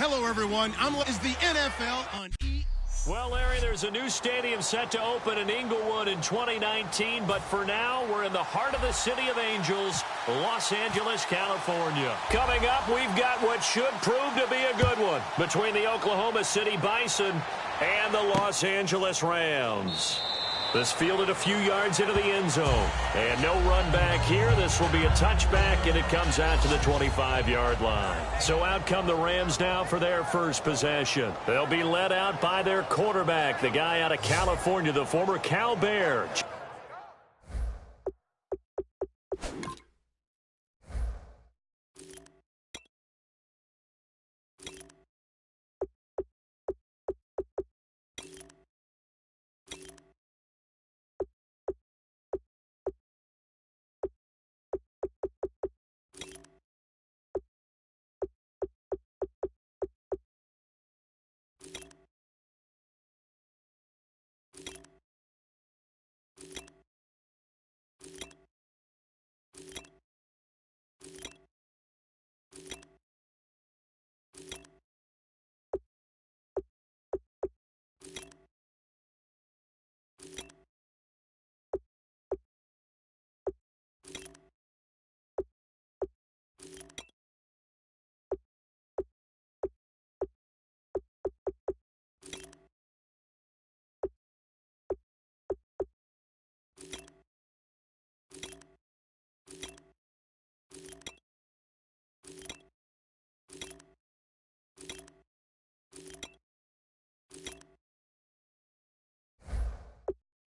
Hello, everyone. Is the NFL on E? Well, Larry, there's a new stadium set to open in Inglewood in 2019, but for now, we're in the heart of the City of Angels, Los Angeles, California. Coming up, we've got what should prove to be a good one between the Oklahoma City Bison and the Los Angeles Rams. This fielded a few yards into the end zone. And no run back here. This will be a touchback, and it comes out to the 25-yard line. So out come the Rams now for their first possession. They'll be led out by their quarterback, the guy out of California, the former Cal Bear.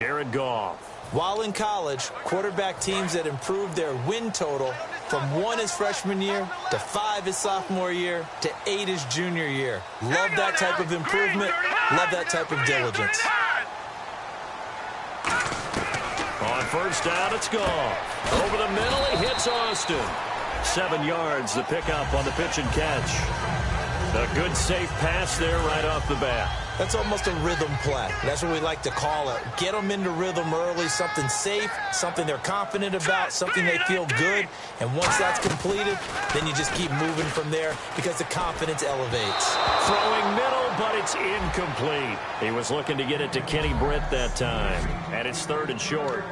Jared Goff. While in college, quarterback teams that improved their win total from 1 his freshman year to 5 his sophomore year to 8 his junior year. Love that type of improvement. Love that type of diligence. On first down, it's Goff. Over the middle, he hits Austin. 7 yards, the pickup on the pitch and catch. A good, safe pass there right off the bat. That's almost a rhythm play. That's what we like to call it. Get them into rhythm early, something safe, something they're confident about, something they feel good. And once that's completed, then you just keep moving from there because the confidence elevates. Throwing middle, but it's incomplete. He was looking to get it to Kenny Britt that time. And it's 3rd and short.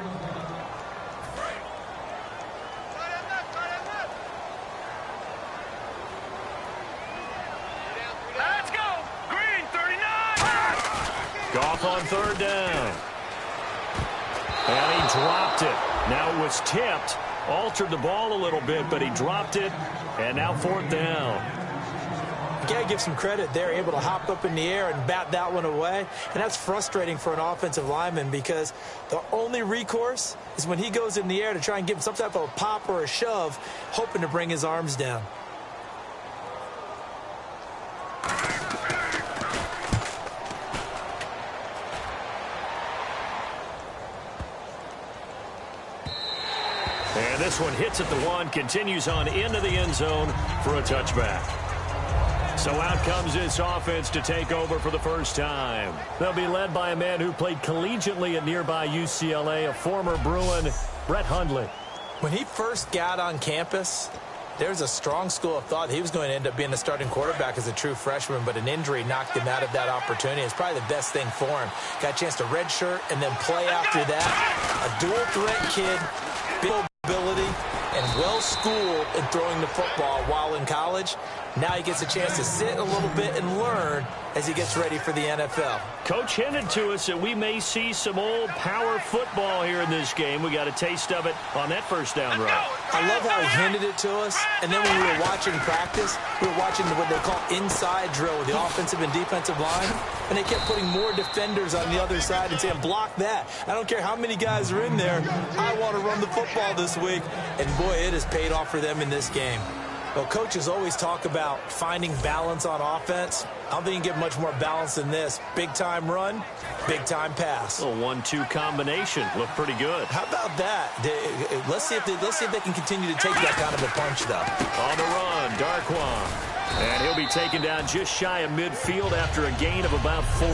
Goff on 3rd down. And he dropped it. Now it was tipped. Altered the ball a little bit, but he dropped it. And now 4th down. You got to give some credit there, able to hop up in the air and bat that one away. And that's frustrating for an offensive lineman because the only recourse is when he goes in the air to try and give some type of a pop or a shove, hoping to bring his arms down. And this one hits at the 1, continues on into the end zone for a touchback. So out comes this offense to take over for the first time. They'll be led by a man who played collegiately at nearby UCLA, a former Bruin, Brett Hundley. When he first got on campus, there's a strong school of thought he was going to end up being the starting quarterback as a true freshman, but an injury knocked him out of that opportunity. It's probably the best thing for him. Got a chance to redshirt and then play after that. A dual-threat kid, big ability, and well-schooled in throwing the football while in college. Now he gets a chance to sit a little bit and learn as he gets ready for the NFL. Coach hinted to us that we may see some old power football here in this game. We got a taste of it on that first down run. I love how he hinted it to us, and then when we were watching practice, we were watching what they call inside drill with the offensive and defensive line, and they kept putting more defenders on the other side and saying, block that. I don't care how many guys are in there. I want to run the football this week, and boy, it has paid off for them in this game. Well, coaches always talk about finding balance on offense. I don't think you can get much more balance than this. Big-time run, big-time pass. A 1-2 combination. Looked pretty good. How about that? Let's see if they can continue to take that kind of a punch, though. On the run, Darquan. And he'll be taken down just shy of midfield after a gain of about 4.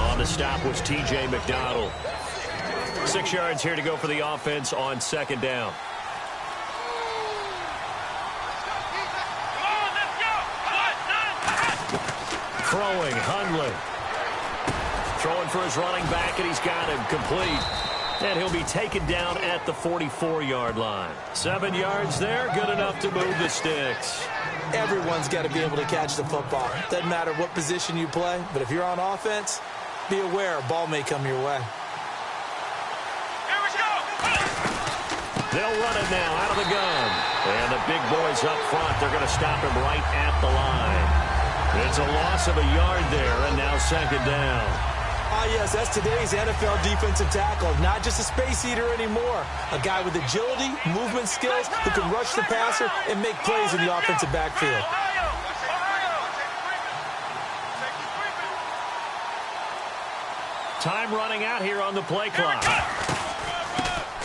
On the stop was T.J. McDonald. 6 yards here to go for the offense on 2nd down. Throwing, Hundley. Throwing for his running back, and he's got him complete. And he'll be taken down at the 44-yard line. 7 yards there, good enough to move the sticks. Everyone's got to be able to catch the football. Doesn't matter what position you play, but if you're on offense, be aware a ball may come your way. Here we go. They'll run it now out of the gun. And the big boys up front, they're going to stop him right at the line. It's a loss of a yard there, and now second down. Ah, yes, that's today's NFL defensive tackle. Not just a space eater anymore. A guy with agility, movement skills, who can rush the passer and make plays in the offensive backfield. Time running out here on the play clock.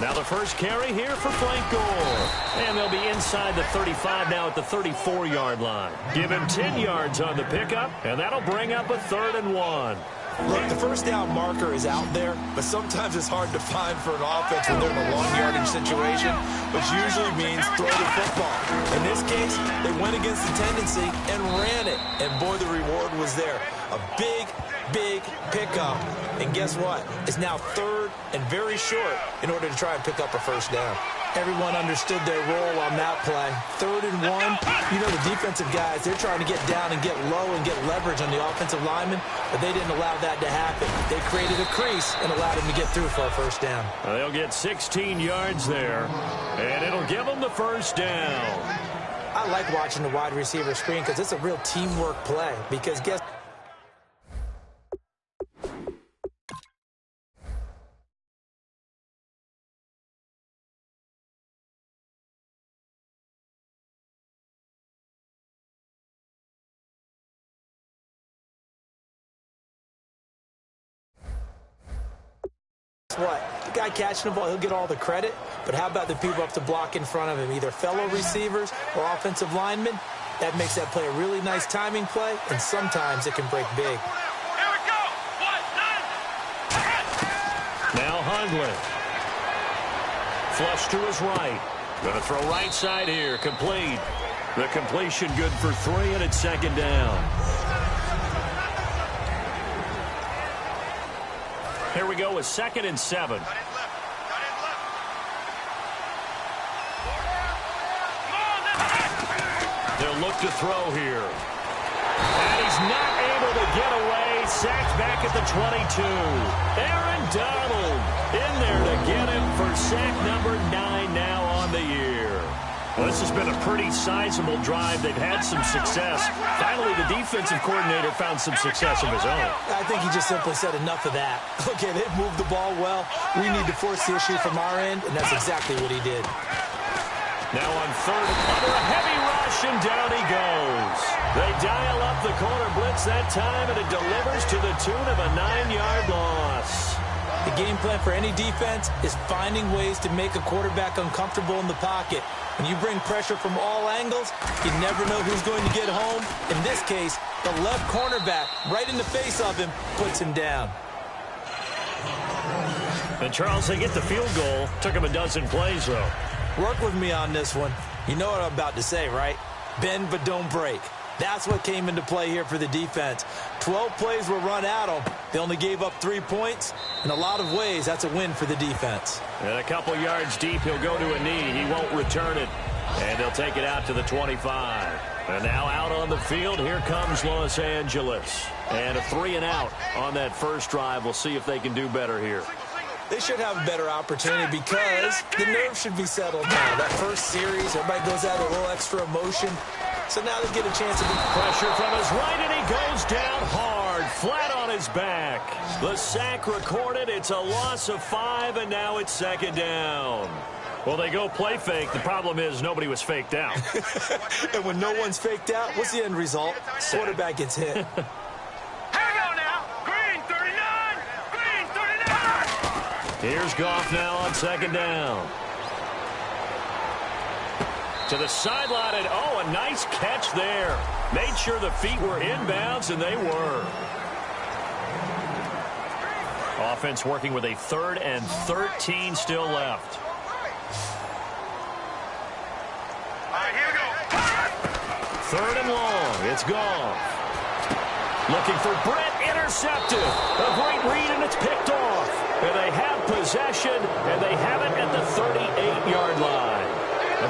Now the first carry here for Flanko. And they'll be inside the 35 now at the 34-yard line. Give him 10 yards on the pickup, and that'll bring up a 3rd and 1. Look, the first down marker is out there, but sometimes it's hard to find for an offense when they're in a long yardage situation, which usually means throw the football. In this case, they went against the tendency and ran it, and boy, the reward was there. A big pickup, and guess what? It's now 3rd and very short in order to try and pick up a first down. Everyone understood their role on that play. 3rd and 1. You know, the defensive guys, they're trying to get down and get low and get leverage on the offensive lineman, but they didn't allow that to happen. They created a crease and allowed him to get through for a first down. They'll get 16 yards there, and it'll give them the first down. I like watching the wide receiver screen because it's a real teamwork play. Because guess what? The guy catching the ball, he'll get all the credit, but how about the people up to block in front of him, either fellow receivers or offensive linemen? That makes that play a really nice timing play, and sometimes it can break big. Here we go. Now Hundley. Flush to his right. Going to throw right side here. Complete. The completion good for 3, and it's second down. Here we go with 2nd and 7. They'll look to throw here. And he's not able to get away. Sacked back at the 22. Aaron Donald in there to get him for sack number 9 now on the year. Well, this has been a pretty sizable drive. They've had some success. Finally, the defensive coordinator found some success of his own. I think he just simply said enough of that. Okay, they've moved the ball well. We need to force the issue from our end, and that's exactly what he did. Now on 3rd, under a heavy rush, and down he goes. They dial up the corner blitz that time, and it delivers to the tune of a 9-yard loss. The game plan for any defense is finding ways to make a quarterback uncomfortable in the pocket. When you bring pressure from all angles, you never know who's going to get home. In this case, the left cornerback, right in the face of him, puts him down. And Charles, they get the field goal. Took him a dozen plays, though. Work with me on this one. You know what I'm about to say, right? Bend but don't break. That's what came into play here for the defense. 12 plays were run at them. They only gave up 3 points. In a lot of ways, that's a win for the defense. And a couple yards deep, he'll go to a knee. He won't return it. And they'll take it out to the 25. And now out on the field, here comes Los Angeles. And a 3-and-out on that first drive. We'll see if they can do better here. They should have a better opportunity because the nerves should be settled now. That first series, everybody goes out a little extra emotion. So now they get a chance to be pressure from his right, and he goes down hard, flat on his back. The sack recorded. It's a loss of 5, and now it's second down. Well, they go play fake. The problem is nobody was faked out. And when no one's faked out, what's the end result? Quarterback gets hit. Hang on now. Green 39. Green 39. Here's Goff now on second down. To the sideline, and a nice catch there. Made sure the feet were inbounds, and they were. Offense working with a 3rd and 13 still left. All right, here we go. 3rd and long. It's Goff. Looking for Brett, intercepted. A great read, and it's picked off. And they have possession, and they have it at the 38-yard line.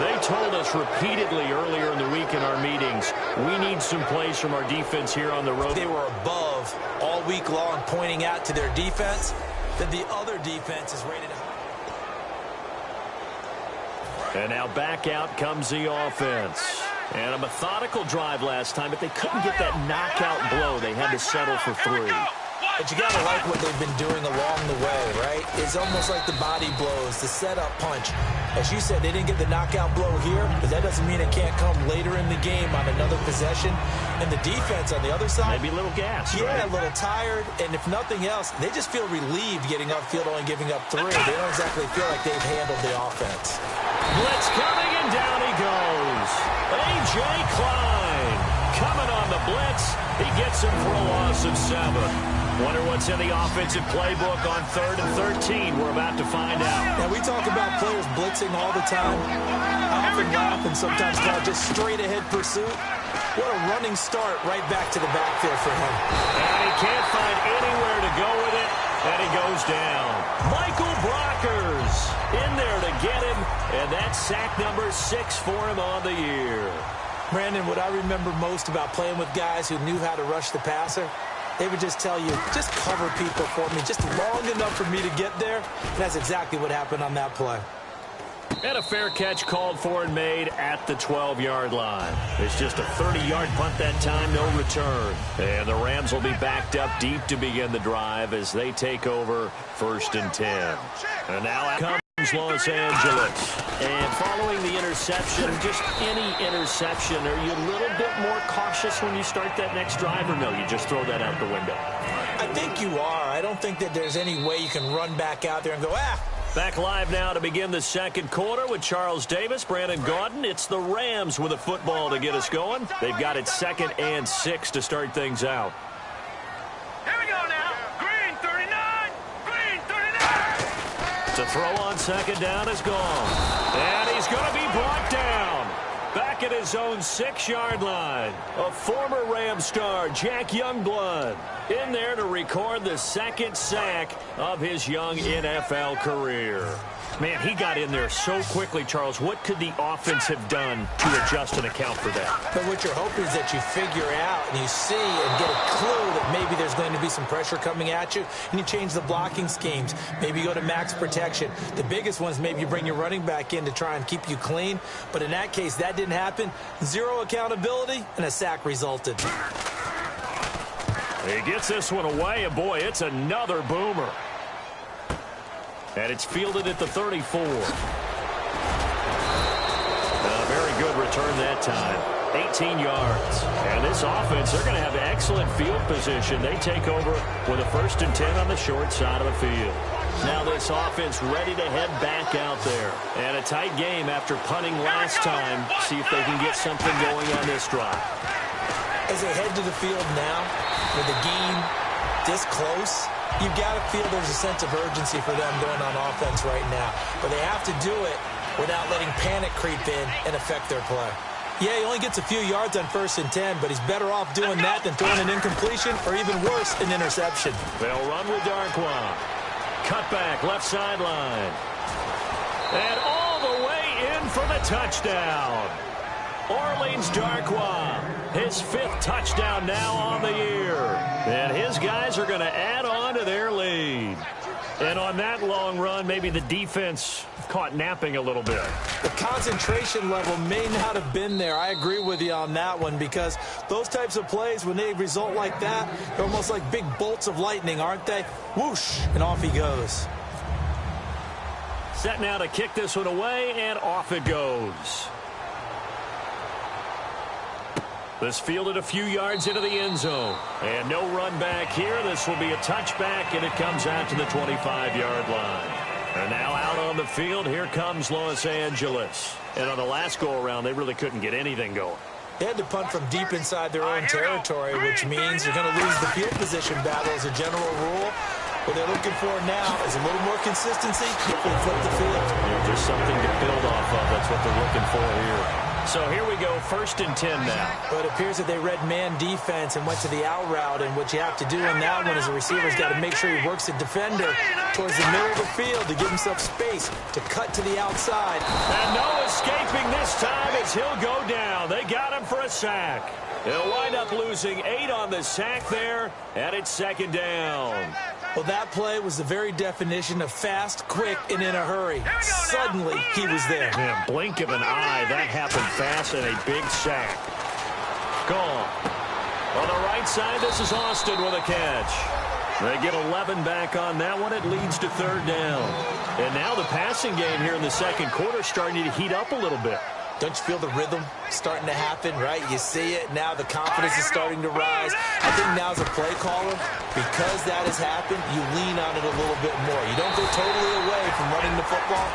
They told us repeatedly earlier in the week in our meetings, we need some plays from our defense here on the road. They were above all week long, pointing out to their defense that the other defense is rated high. And now back out comes the offense. And a methodical drive last time, but they couldn't get that knockout blow. They had to settle for 3. But you got to like what they've been doing along the way, right? It's almost like the body blows, the setup punch. As you said, they didn't get the knockout blow here, but that doesn't mean it can't come later in the game on another possession. And the defense on the other side, maybe a little gas, yeah, right? A little tired. And if nothing else, they just feel relieved getting upfield, only giving up 3. They don't exactly feel like they've handled the offense. Blitz coming, and down he goes. A.J. Klein coming on the blitz. He gets him for a loss of 7. Wonder what's in the offensive playbook on 3rd and 13. We're about to find out. Now, we talk about players blitzing all the time. I often laugh and sometimes call it just straight-ahead pursuit. What a running start right back to the backfield for him. And he can't find anywhere to go with it, and he goes down. Michael Brockers in there to get him, and that's sack number 6 for him on the year. Brandon, what I remember most about playing with guys who knew how to rush the passer, they would just tell you, just cover people for me, just long enough for me to get there. And that's exactly what happened on that play. And a fair catch called for and made at the 12-yard line. It's just a 30-yard punt that time, no return. And the Rams will be backed up deep to begin the drive as they take over 1st and 10. And now out comes Los Angeles. And following the interception, just any interception, are you a little bit more cautious when you start that next drive, or no, you just throw that out the window? I think you are. I don't think that there's any way you can run back out there and go, Back live now to begin the second quarter with Charles Davis, Brandon Gaudin. It's the Rams with a football to get us going. They've got it 2nd and 6 to start things out. Here we go now. Green 39. Green 39. To throw on 2nd down is gone. And he's going to be brought down. Back at his own 6-yard line. A former Ram star, Jack Youngblood, in there to record the 2nd sack of his young NFL career. Man, he got in there so quickly, Charles. What could the offense have done to adjust and account for that? But what you're hoping is that you figure out and you see and get a clue that maybe there's going to be some pressure coming at you, and you change the blocking schemes. Maybe you go to max protection. The biggest one is maybe you bring your running back in to try and keep you clean. But in that case, that didn't happen. 0 accountability, and a sack resulted. He gets this one away, and boy, it's another boomer. And it's fielded at the 34. A very good return that time. 18 yards. And this offense, they're going to have excellent field position. They take over with a 1st and 10 on the short side of the field. Now this offense ready to head back out there. And a tight game after punting last time. See if they can get something going on this drive. As they head to the field now, with the game this close, you've got to feel there's a sense of urgency for them going on offense right now. But they have to do it without letting panic creep in and affect their play. Yeah, he only gets a few yards on 1st and 10, but he's better off doing that than throwing an incompletion or even worse, an interception. They'll run with Darkwa. Cut back, left sideline. And all the way in for the touchdown. Orleans Darkwa, his 5th touchdown now on the year. And his guys are going to add on to their lead. And on that long run, maybe the defense caught napping a little bit. The concentration level may not have been there. I agree with you on that one, because those types of plays, when they result like that, they're almost like big bolts of lightning, aren't they? Whoosh, and off he goes. Set now to kick this one away, and off it goes. This fielded a few yards into the end zone. And no run back here. This will be a touchback, and it comes out to the 25-yard line. And now out on the field, here comes Los Angeles. And on the last go-around, they really couldn't get anything going. They had to punt from deep inside their own territory, which means you're going to lose the field position battle as a general rule. What they're looking for now is a little more consistency. Hopefully flip the field. Just something to build off of. That's what they're looking for here. So here we go, 1st and 10 now. But it appears that they read man defense and went to the out route, and what you have to do in that one is the receiver's got to make sure he works the defender towards the middle of the field to give himself space to cut to the outside. And no escaping this time as he'll go down. They got him for a sack. They'll wind up losing 8 on the sack there, and it's 2nd down. Well, that play was the very definition of fast, quick, and in a hurry. Suddenly, he was there. Yeah, blink of an eye, that happened fast, and a big sack. Gone. On the right side, this is Austin with a catch. They get 11 back on that one. It leads to 3rd down. And now the passing game here in the 2nd quarter starting to heat up a little bit. Don't you feel the rhythm starting to happen, right? You see it. Now the confidence is starting to rise. I think now as a play caller, because that has happened, you lean on it a little bit more. You don't go totally away from running the football,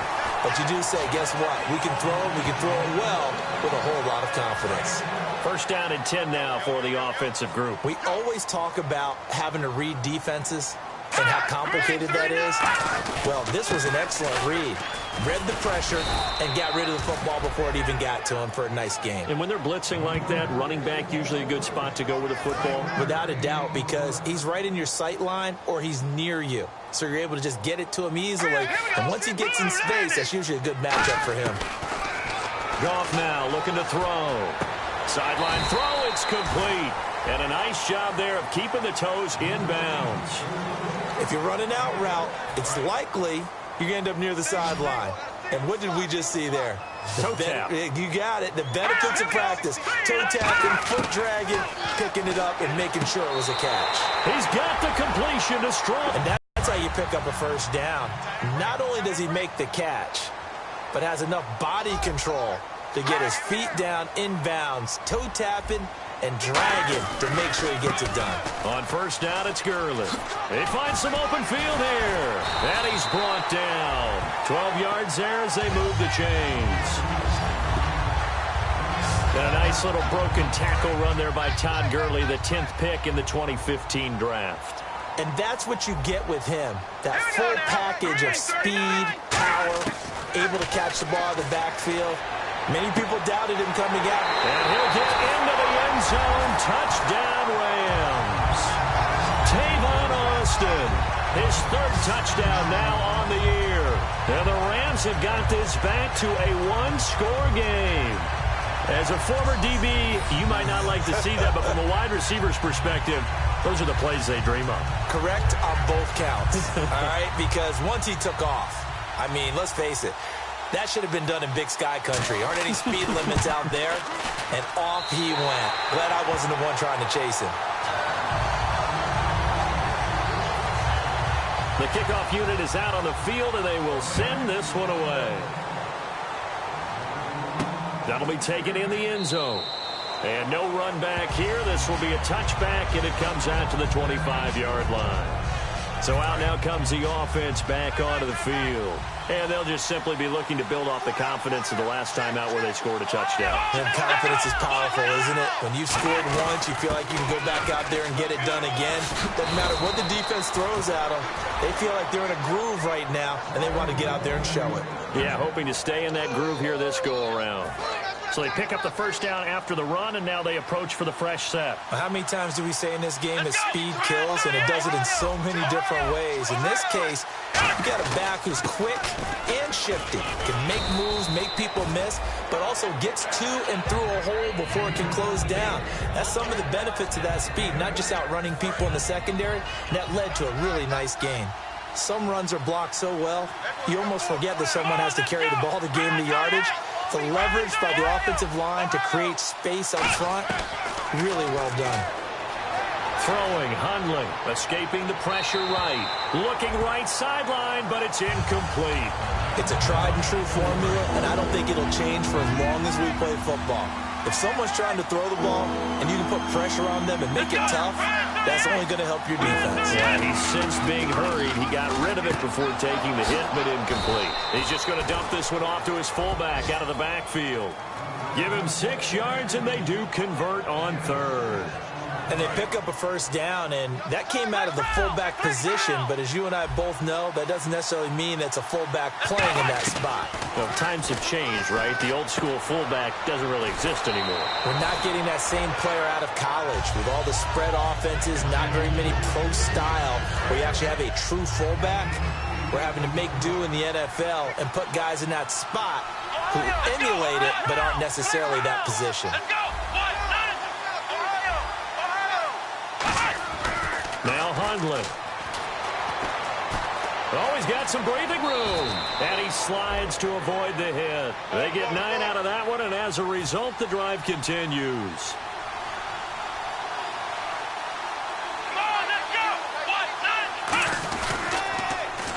but you do say, guess what? We can throw it well with a whole lot of confidence. 1st down and 10 now for the offensive group. We always talk about having to read defenses and how complicated that is. Well, this was an excellent read. Read the pressure and got rid of the football before it even got to him for a nice game. And when they're blitzing like that, running back usually a good spot to go with the football? Without a doubt, because he's right in your sight line or he's near you. So you're able to just get it to him easily. And once he gets in space, that's usually a good matchup for him. Goff now looking to throw. Sideline throw, it's complete. And a nice job there of keeping the toes inbounds. If you're running out route, it's likely you're going to end up near the sideline. And what did we just see there? Toe tap. You got it. The benefits of practice. Toe tapping, foot dragging, picking it up, and making sure it was a catch. He's got the completion to Strong. And that's how you pick up a 1st down. Not only does he make the catch, but has enough body control to get his feet down inbounds, toe tapping, and dragging to make sure he gets it done. On 1st down, it's Gurley. They find some open field here. And he's brought down. 12 yards there as they move the chains. And a nice little broken tackle run there by Todd Gurley, the 10th pick in the 2015 draft. And that's what you get with him. That full package of speed, power, able to catch the ball in the backfield. Many people doubted him coming out. And he'll get into the end zone. Touchdown, Rams. Tavon Austin, his 3rd touchdown now on the year. And the Rams have got this back to a 1-score game. As a former DB, you might not like to see that, but from a wide receiver's perspective, those are the plays they dream of. Correct on both counts, all right? Because once he took off, I mean, let's face it, that should have been done in Big Sky country. Aren't any speed limits out there? And off he went. Glad I wasn't the one trying to chase him. The kickoff unit is out on the field, and they will send this one away. That'll be taken in the end zone. And no run back here. This will be a touchback, and it comes out to the 25-yard line. So out now comes the offense back onto the field. And they'll just simply be looking to build off the confidence of the last time out where they scored a touchdown. And confidence is powerful, isn't it? When you've scored once, you feel like you can go back out there and get it done again. Doesn't matter what the defense throws at them. They feel like they're in a groove right now, and they want to get out there and show it. Yeah, hoping to stay in that groove here this go-around. So they pick up the 1st down after the run, and now they approach for the fresh set. How many times do we say in this game that speed kills, and it does it in so many different ways? In this case, you got a back who's quick and shifty, can make moves, make people miss, but also gets to and through a hole before it can close down. That's some of the benefits of that speed, not just outrunning people in the secondary, and that led to a really nice gain. Some runs are blocked so well, you almost forget that someone has to carry the ball to gain the yardage. The leverage by the offensive line to create space up front, really well done. Throwing, Hundley, escaping the pressure right. Looking right sideline, but it's incomplete. It's a tried and true formula, and I don't think it'll change for as long as we play football. If someone's trying to throw the ball and you can put pressure on them and make it tough, that's only going to help your defense. Yeah, he's sensed being hurried. He got rid of it before taking the hit, but incomplete. He's just going to dump this one off to his fullback out of the backfield. Give him 6 yards, and they do convert on 3rd. And they pick up a first down, and that came out of the fullback position. But as you and I both know, that doesn't necessarily mean it's a fullback playing in that spot. Well, times have changed, right? The old school fullback doesn't really exist anymore. We're not getting that same player out of college. With all the spread offenses, not very many pro style, where you actually have a true fullback. We're having to make do in the NFL and put guys in that spot who emulate it but aren't necessarily that position. Now Hundley. Oh, he's got some breathing room. And he slides to avoid the hit. They get 9 out of that one, and as a result, the drive continues.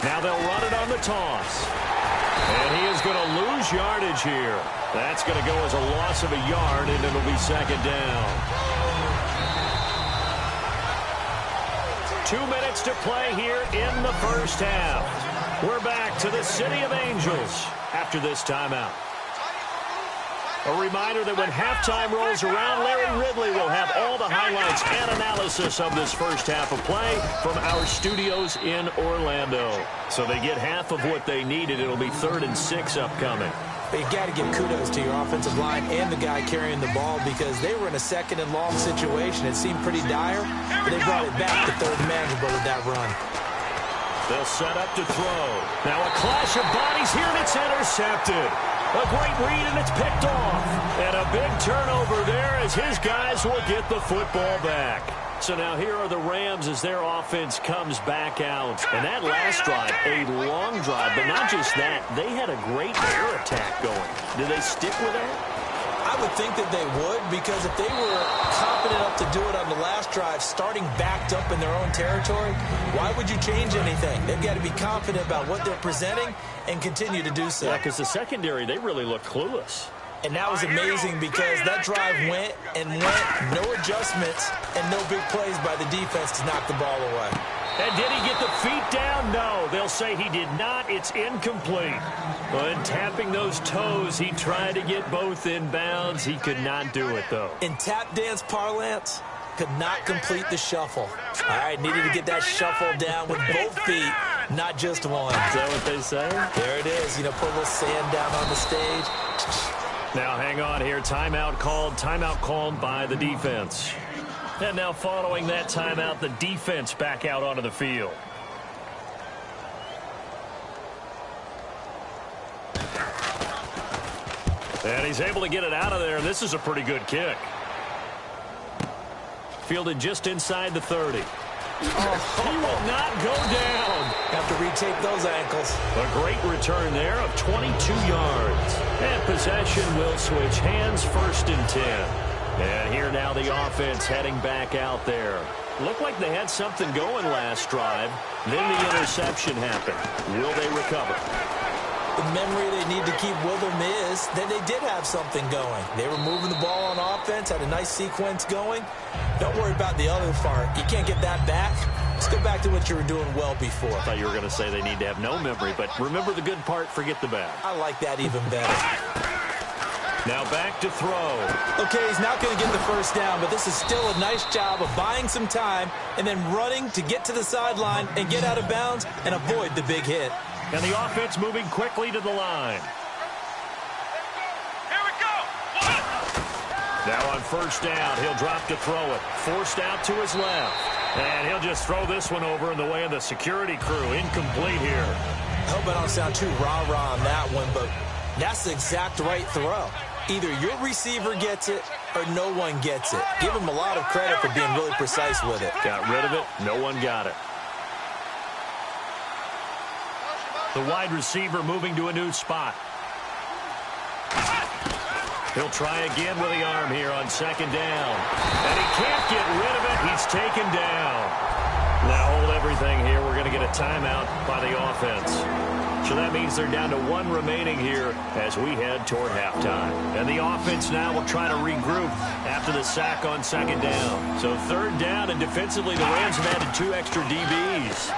Now they'll run it on the toss. And he is going to lose yardage here. That's going to go as a loss of a yard, and it'll be second down. 2 minutes to play here in the first half. We're back to the City of Angels after this timeout. A reminder that when halftime rolls around, Larry Ridley will have all the highlights and analysis of this first half of play from our studios in Orlando. So they get half of what they needed. It'll be 3rd and 6 upcoming. But you got to give kudos to your offensive line and the guy carrying the ball because they were in a 2nd and long situation. It seemed pretty dire, but they brought it back to 3rd and manageable with that run. They'll set up to throw. Now a clash of bodies here, and it's intercepted. A great read, and it's picked off. And a big turnover there as his guys will get the football back. So now here are the Rams as their offense comes back out. And that last drive, a long drive, but not just that. They had a great air attack going. Did they stick with that? I would think that they would, because if they were confident enough to do it on the last drive, starting backed up in their own territory, why would you change anything? They've got to be confident about what they're presenting and continue to do so. Yeah, because the secondary, they really look clueless. And that was amazing because that drive went and went, no adjustments, and no big plays by the defense to knock the ball away. And did he get the feet down? No, they'll say he did not. It's incomplete. But tapping those toes, he tried to get both in bounds. He could not do it, though. In tap dance parlance, could not complete the shuffle. All right, needed to get that shuffle down with both feet, not just one. Is that what they say? There it is. You know, put a little sand down on the stage. Now hang on here. Timeout called by the defense. And now following that timeout, the defense back out onto the field. And he's able to get it out of there. This is a pretty good kick. Fielded just inside the 30. Oh, he will not go down. Have to retake those ankles. A great return there of 22 yards. And possession will switch hands, 1st and 10. And here now the offense heading back out there. Looked like they had something going last drive. Then the interception happened. Will they recover? The memory they need to keep with them is that they did have something going. They were moving the ball on offense, had a nice sequence going. Don't worry about the other part. You can't get that back. Let's go back to what you were doing well before. I thought you were going to say they need to have no memory, but remember the good part, forget the bad. I like that even better. Now back to throw. Okay, he's not going to get the first down, but this is still a nice job of buying some time and then running to get to the sideline and get out of bounds and avoid the big hit. And the offense moving quickly to the line. Here we go. Now on 1st down, he'll drop to throw it. Forced out to his left. And he'll just throw this one over in the way of the security crew. Incomplete here. I hope I don't sound too rah-rah on that one, but that's the exact right throw. Either your receiver gets it or no one gets it. Give him a lot of credit for being really precise with it. Got rid of it. No one got it. The wide receiver moving to a new spot. He'll try again with the arm here on 2nd down. And he can't get rid of it. He's taken down. Now hold everything here. We're going to get a timeout by the offense. So that means they're down to 1 remaining here as we head toward halftime. And the offense now will try to regroup after the sack on 2nd down. So 3rd down, and defensively the Rams have added 2 extra DBs.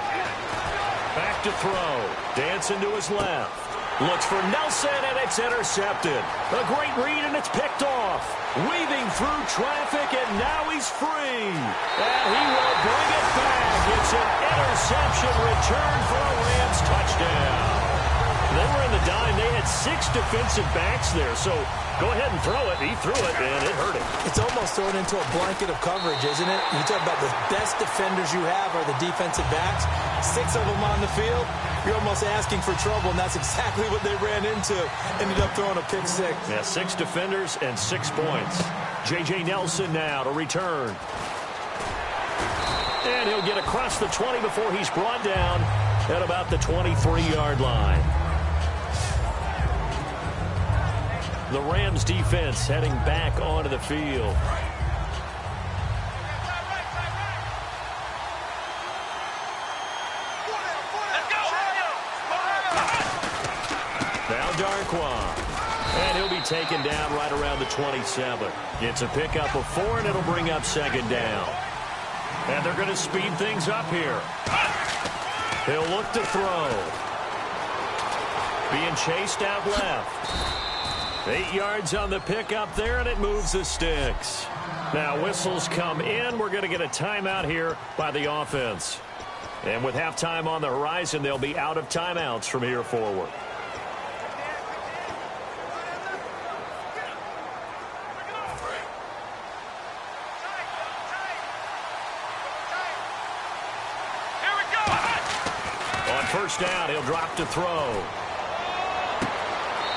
Back to throw. Dancing to his left. Looks for Nelson, and It's intercepted. A great read, and it's picked off. Weaving through traffic, and now he's free. And he will bring it back. It's an interception return for a Rams touchdown. They were in the dime. They had 6 defensive backs there, so go ahead and throw it. He threw it, and it hurt him. It's almost thrown into a blanket of coverage, isn't it? You talk about the best defenders you have are the defensive backs. 6 of them on the field. You're almost asking for trouble, and that's exactly what they ran into. Ended up throwing a pick 6. Yeah, 6 defenders and 6 points. J.J. Nelson now to return. And he'll get across the 20 before he's brought down at about the 23-yard line. The Rams defense heading back onto the field. Now Darquan. And he'll be taken down right around the 27. It's a pickup of 4, and it'll bring up 2nd down. And they're going to speed things up here. He'll look to throw. Being chased out left. 8 yards on the pickup there, and it moves the sticks. Now whistles come in. We're going to get a timeout here by the offense. And with halftime on the horizon, they'll be out of timeouts from here forward. On first down, he'll drop to throw.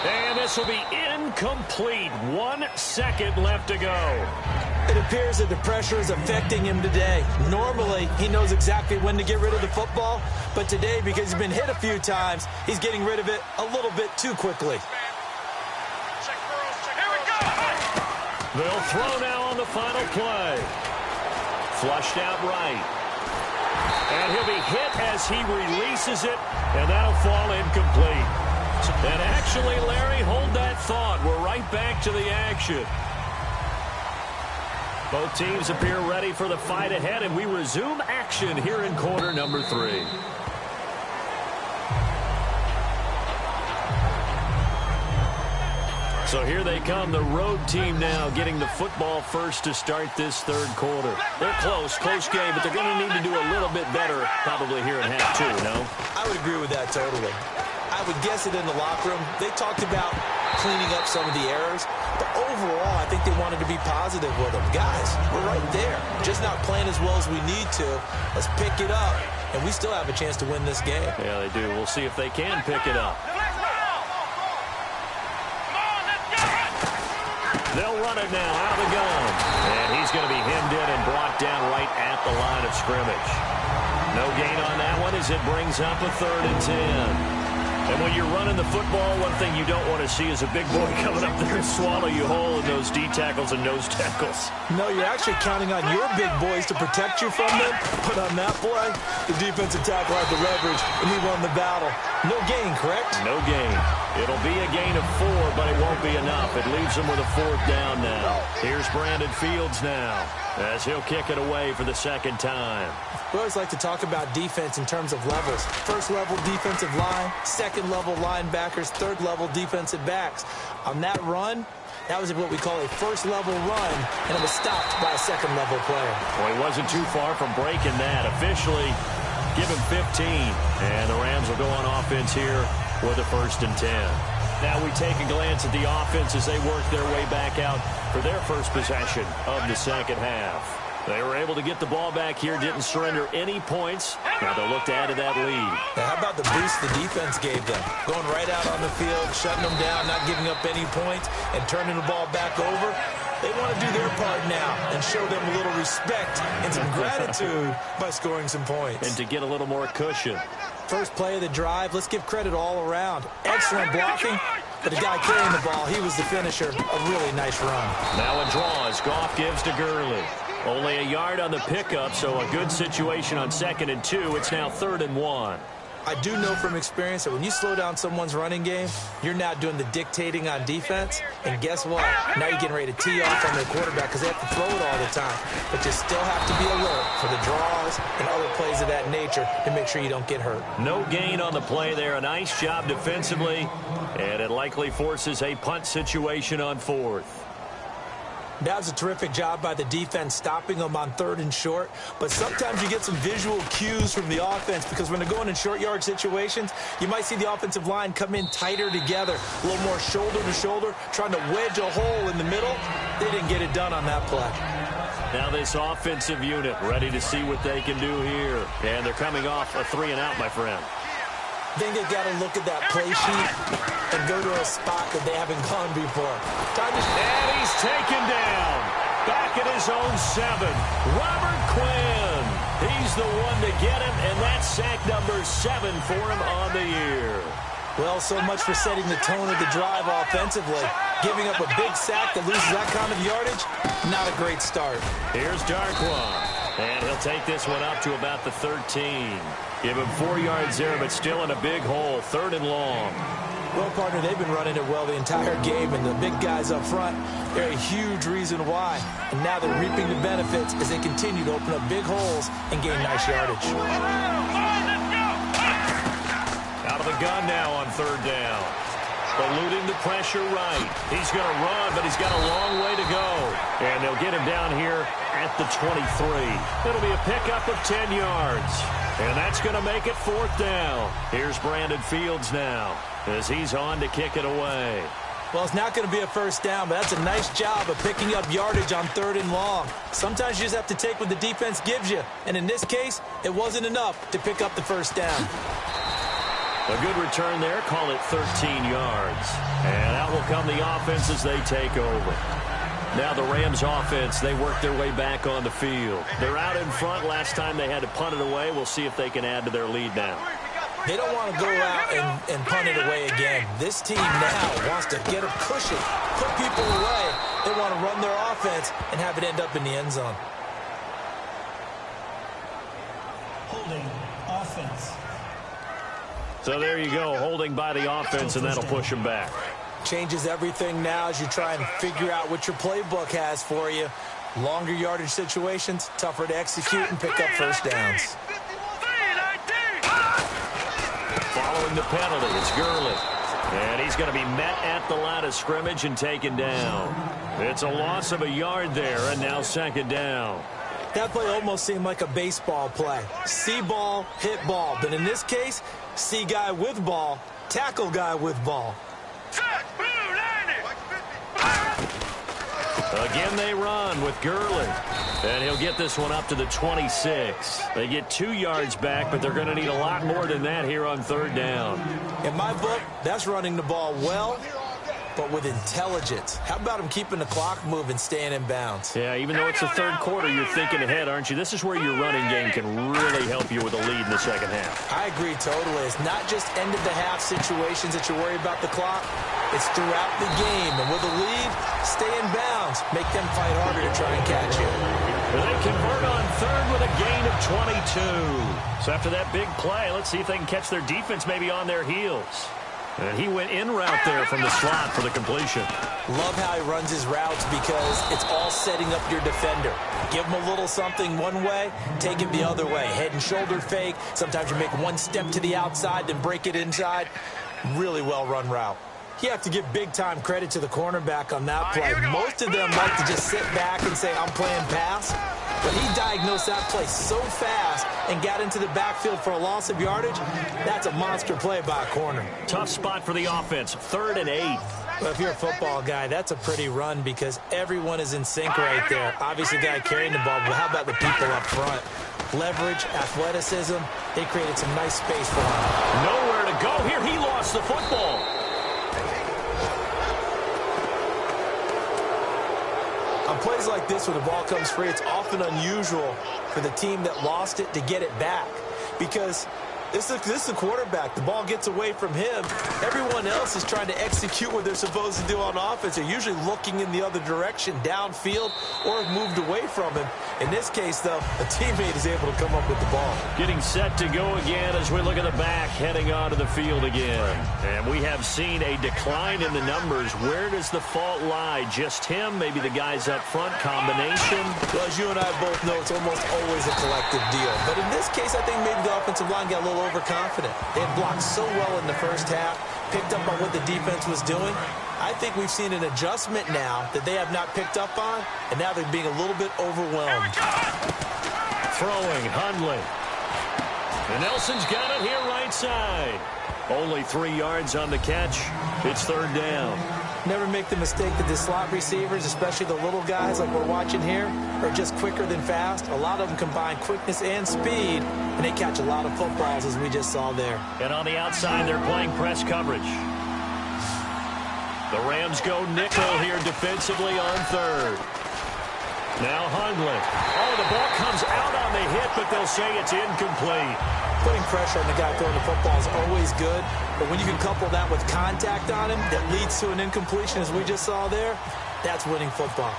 And this will be incomplete. 1 second left to go. It appears that the pressure is affecting him today. Normally, he knows exactly when to get rid of the football. But today, because he's been hit a few times, he's getting rid of it a little bit too quickly. They'll throw now on the final play. Flushed out right. And he'll be hit as he releases it, and that'll fall incomplete. And actually, Larry, hold that thought. We're right back to the action. Both teams appear ready for the fight ahead, and we resume action here in quarter number 3. So here they come, the road team now getting the football first to start this 3rd quarter. They're close game, but they're going to need to do a little bit better probably here in half 2, no? I would agree with that totally. I would guess it in the locker room. They talked about cleaning up some of the errors, but overall, I think they wanted to be positive with them. Guys, we're right there. Just not playing as well as we need to. Let's pick it up, and we still have a chance to win this game. Yeah, they do. We'll see if they can pick it up. They'll run it now out of the gun. And he's going to be hemmed in and brought down right at the line of scrimmage. No gain on that one as it brings up a 3rd and 10. And when you're running the football, one thing you don't want to see is a big boy coming up there and swallow you whole in those D tackles and nose tackles. No, you're actually counting on your big boys to protect you from them. But on that play, the defensive tackle had the leverage, and he won the battle. No gain, correct? No gain. It'll be a gain of 4, but it won't be enough. It leaves him with a 4th down now. Here's Brandon Fields now as he'll kick it away for the 2nd time. We always like to talk about defense in terms of levels. 1st level defensive line, 2nd level linebackers, 3rd level defensive backs. On that run, that was what we call a 1st level run, and it was stopped by a 2nd level player. Well, he wasn't too far from breaking that. Officially, give him 15. And the Rams will go on offense here with a 1st and 10. Now we take a glance at the offense as they work their way back out for their first possession of the 2nd half. They were able to get the ball back here, didn't surrender any points. Now they'll look to add to that lead. Now, how about the boost the defense gave them? Going right out on the field, shutting them down, not giving up any points, and turning the ball back over. They want to do their part now and show them a little respect and some gratitude by scoring some points. And to get a little more cushion. First play of the drive, let's give credit all around. Excellent blocking, but the guy carrying the ball, he was the finisher. A really nice run. Now a draw as Goff gives to Gurley. Only a yard on the pickup, so a good situation on 2nd and 2. It's now 3rd and 1. I do know from experience that when you slow down someone's running game, you're now doing the dictating on defense. And guess what? Now you're getting ready to tee off on their quarterback because they have to throw it all the time. But you still have to be alert for the draws and other plays of that nature to make sure you don't get hurt. No gain on the play there. A nice job defensively. And it likely forces a punt situation on 4th. That was a terrific job by the defense stopping them on 3rd and short. But sometimes you get some visual cues from the offense because when they're going in short yard situations, you might see the offensive line come in tighter together, a little more shoulder to shoulder, trying to wedge a hole in the middle. They didn't get it done on that play. Now this offensive unit ready to see what they can do here. And they're coming off a 3-and-out, my friend. I think they've got to look at that play sheet and go to a spot that they haven't gone before. And he's taken down. Back at his own 7. Robert Quinn. He's the one to get him, and that's sack number 7 for him on the year. Well, so much for setting the tone of the drive offensively. Giving up a big sack that loses that kind of yardage, not a great start. Here's Darquan, and he'll take this one up to about the 13. Give him 4 yards there, but still in a big hole, 3rd and long. Well, partner, they've been running it well the entire game, and the big guys up front, they're a huge reason why. And now they're reaping the benefits as they continue to open up big holes and gain nice yardage. Out of the gun now on 3rd down. Eluding the pressure right. He's going to run, but he's got a long way to go. And they'll get him down here at the 23. It'll be a pickup of 10 yards. And that's going to make it 4th down. Here's Brandon Fields now as he's on to kick it away. Well, it's not going to be a first down, but that's a nice job of picking up yardage on 3rd and long. Sometimes you just have to take what the defense gives you. And in this case, it wasn't enough to pick up the first down. A good return there. Call it 13 yards. And out will come the offense as they take over. Now the Rams offense, they work their way back on the field. They're out in front. Last time they had to punt it away. We'll see if they can add to their lead now. They don't want to go out and punt it away again. This team now wants to get a cushion, put people away. They want to run their offense and have it end up in the end zone. Holding offense. So there you go, holding by the offense, and that'll push them back. Changes everything now as you try and figure out what your playbook has for you. Longer yardage situations, tougher to execute and pick up first downs. Following the penalty, it's Gurley. And he's going to be met at the line of scrimmage and taken down. It's a loss of a yard there, and now 2nd down. That play almost seemed like a baseball play. See ball, hit ball. But in this case, see guy with ball, tackle guy with ball. Again they run with Gurley. And he'll get this one up to the 26. They get 2 yards back, but they're going to need a lot more than that here on 3rd down. In my book, that's running the ball well, but with intelligence. How about him keeping the clock moving, staying in bounds? Yeah, even though it's the 3rd quarter, you're thinking ahead, aren't you? This is where your running game can really help you with a lead in the 2nd half. I agree totally. It's not just end-of-the-half situations that you worry about the clock. It's throughout the game. And with a lead, stay in bounds. Make them fight harder to try and catch you. They convert on 3rd with a gain of 22. So after that big play, let's see if they can catch their defense maybe on their heels. And he went in route there from the slot for the completion. Love how he runs his routes because it's all setting up your defender. Give him a little something one way, take it the other way. Head and shoulder fake. Sometimes you make one step to the outside, then break it inside. Really well-run route. You have to give big-time credit to the cornerback on that play. Most of them like to just sit back and say, I'm playing pass. But he diagnosed that play so fast and got into the backfield for a loss of yardage. That's a monster play by a corner. Tough spot for the offense, 3rd and 8. Well, if you're a football guy, that's a pretty run because everyone is in sync right there. Obviously, the guy carrying the ball, but how about the people up front? Leverage, athleticism, they created some nice space for him. Nowhere to go here. He lost the football. On plays like this where the ball comes free, it's often unusual for the team that lost it to get it back because This is a quarterback. The ball gets away from him. Everyone else is trying to execute what they're supposed to do on offense. They're usually looking in the other direction, downfield, or have moved away from him. In this case, though, a teammate is able to come up with the ball. Getting set to go again as we look at the back, heading onto the field again. And we have seen a decline in the numbers. Where does the fault lie? Just him? Maybe the guys up front? Combination? Well, as you and I both know, it's almost always a collective deal. But in this case, I think maybe the offensive line got a little overconfident. They had blocked so well in the first half, picked up on what the defense was doing. I think we've seen an adjustment now that they have not picked up on, and now they're being a little bit overwhelmed. Throwing, Hundley. And Nelson's got it here right side. Only 3 yards on the catch. It's third down. Never make the mistake that the slot receivers, especially the little guys like we're watching here, are just quicker than fast. A lot of them combine quickness and speed, and they catch a lot of footballs, as we just saw there. And on the outside, they're playing press coverage. The Rams go nickel here defensively on third. Now Hundley. Oh, the ball comes out on the hit, but they'll say it's incomplete. Putting pressure on the guy throwing the football is always good, but when you can couple that with contact on him that leads to an incompletion, as we just saw there, that's winning football.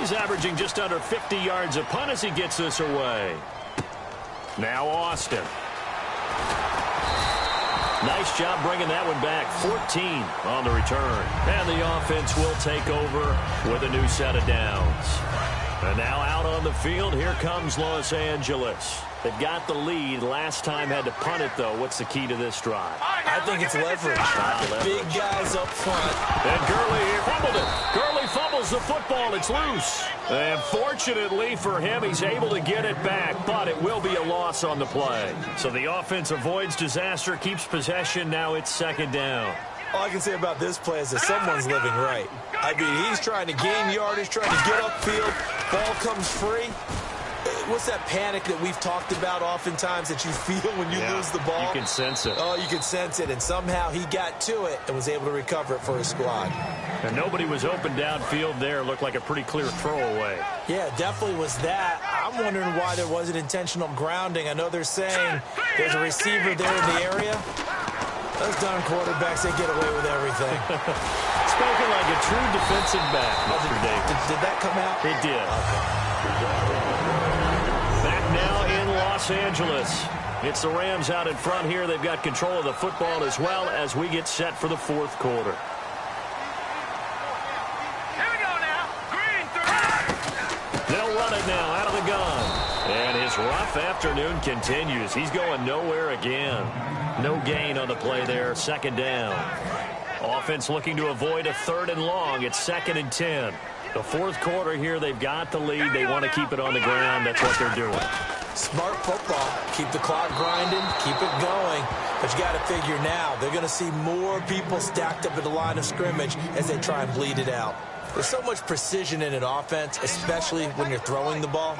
He's averaging just under 50 yards a punt as he gets this away. Now Austin. Nice job bringing that one back. 14 on the return. And the offense will take over with a new set of downs. And now out on the field, here comes Los Angeles. They've got the lead. Last time had to punt it, though. What's the key to this drive? I think it's leverage. Leverage. Big guys up front. And Gurley here fumbled it. Gurley fumbles the football. It's loose. And fortunately for him, he's able to get it back, but it will be a loss on the play. So the offense avoids disaster, keeps possession. Now it's second down. All I can say about this play is that someone's living right. I mean, he's trying to gain yardage, trying to get upfield. Ball comes free. What's that panic that we've talked about oftentimes that you feel when you lose the ball? You can sense it. Oh, you can sense it, and somehow he got to it and was able to recover it for his squad. And nobody was open downfield there. Looked like a pretty clear throwaway. Yeah, definitely was that. I'm wondering why there wasn't intentional grounding. I know they're saying there's a receiver there in the area. Those darn quarterbacks, they get away with everything. Spoken like a true defensive back, Mr. Davis. Did that come out? It did. Back now in Los Angeles. It's the Rams out in front here. They've got control of the football as well as we get set for the fourth quarter. Here we go now. Green 3. They'll run it now out of the gun. And his rough afternoon continues. He's going nowhere again. No gain on the play there. Second down. Offense looking to avoid a third and long. It's second and 10. The fourth quarter here, they've got the lead. They want to keep it on the ground. That's what they're doing. Smart football. Keep the clock grinding. Keep it going. But you got to figure now, they're going to see more people stacked up at the line of scrimmage as they try and bleed it out. There's so much precision in an offense, especially when you're throwing the ball.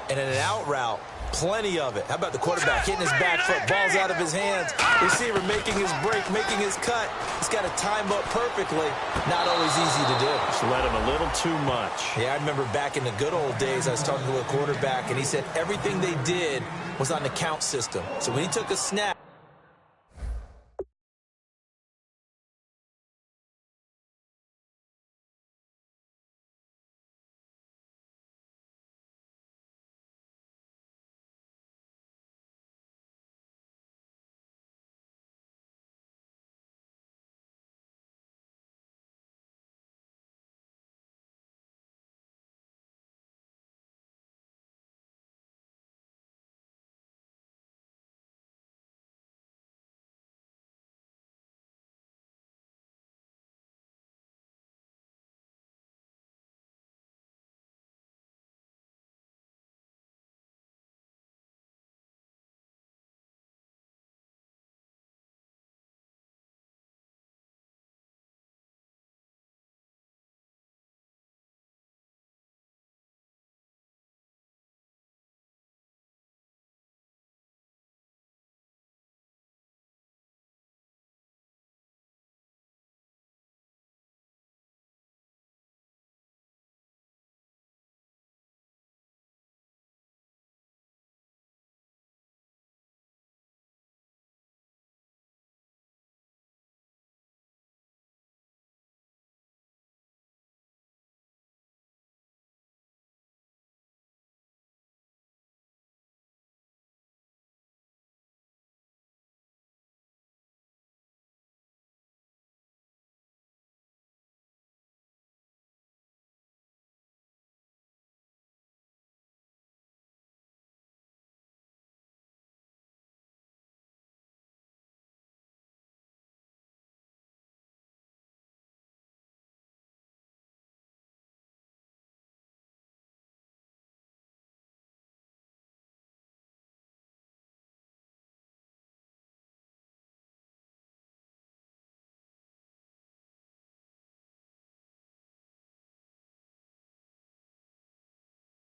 And in an out route, plenty of it. How about the quarterback hitting his back foot, ball's out of his hands, receiver making his break, making his cut. He's got to time up perfectly. Not always easy to do. Just let him a little too much. Yeah, I remember back in the good old days, I was talking to a quarterback, and he said everything they did was on the count system. So when he took a snap,